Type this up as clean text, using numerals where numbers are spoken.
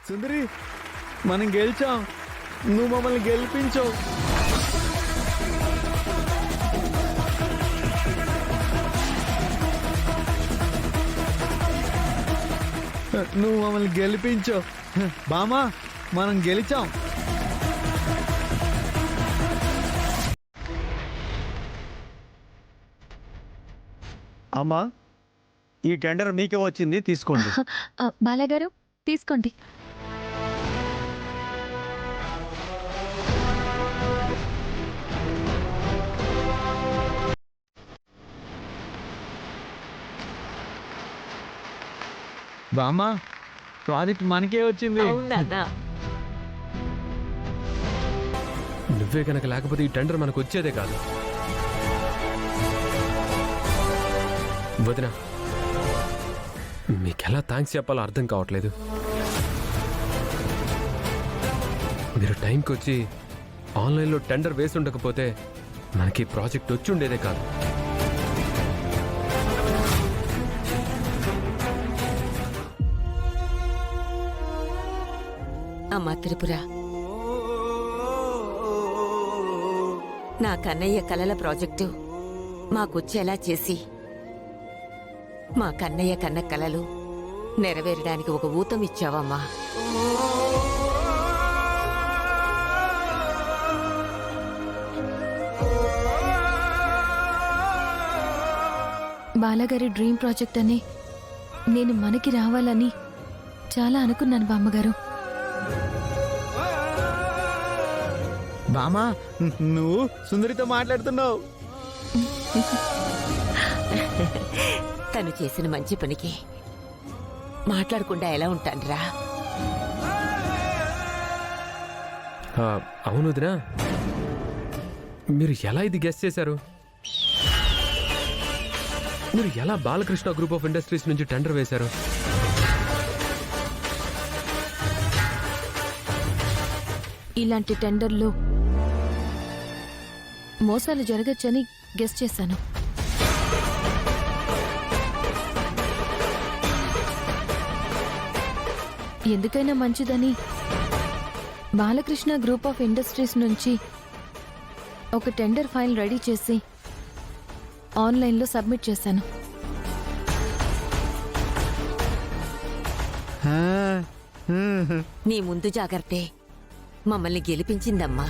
సుందరి మనం గెలిచాం, నువ్వు మమ్మల్ని గెలిపించావు. నువ్వు మమ్మల్ని గెలిపించావు బామా, మనం గెలిచాం. అమ్మా, ఈ టెండర్ మీకే వచ్చింది, తీసుకోండి. బాలగారు తీసుకోండి. బామా, ప్రాజెక్ట్ మనకే వచ్చింది. నువ్వే కనుక లేకపోతే ఈ టెండర్ మనకు వచ్చేదే కాదు. వదినా, మీకెలా థ్యాంక్స్ చెప్పాలో అర్థం కావట్లేదు. మీరు టైంకి వచ్చి ఆన్లైన్లో టెండర్ వేసి ఉండకపోతే మనకి ప్రాజెక్ట్ వచ్చి ఉండేదే కాదు. అమ్మా త్రిపుర, నా కన్నయ్య కలల ప్రాజెక్టు మాకొచ్చేలా చేసి మా కన్నయ్య కన్న కలలు నెరవేరడానికి ఒక ఊతం ఇచ్చావమ్మా. బాలగారి డ్రీమ్ ప్రాజెక్ట్ అని నేను మనకి రావాలని చాలా అనుకున్నాను బామ్మగారు. బామా, నువ్వు సుందరితో మాట్లాడుతున్నావు. తను చేసిన మంచి పనికి మాట్లాడకుండా ఎలా ఉంటానురా? అవును వదినా, మీరు ఎలా ఇది గెస్ చేశారు? మీరు ఎలా బాలకృష్ణ గ్రూప్ ఆఫ్ ఇండస్ట్రీస్ నుంచి టెండర్ వేశారు? ఇలాంటి టెండర్లు మోసాలు జరగచ్చని గెస్ చేశాను. ఎందుకైనా మంచిదని బాలకృష్ణ గ్రూప్ ఆఫ్ ఇండస్ట్రీస్ నుంచి ఒక టెండర్ ఫైల్ రెడీ చేసి ఆన్లైన్లో సబ్మిట్ చేశాను. నీ ముందు జాగ్రత్తే మమ్మల్ని గెలిపించిందమ్మా.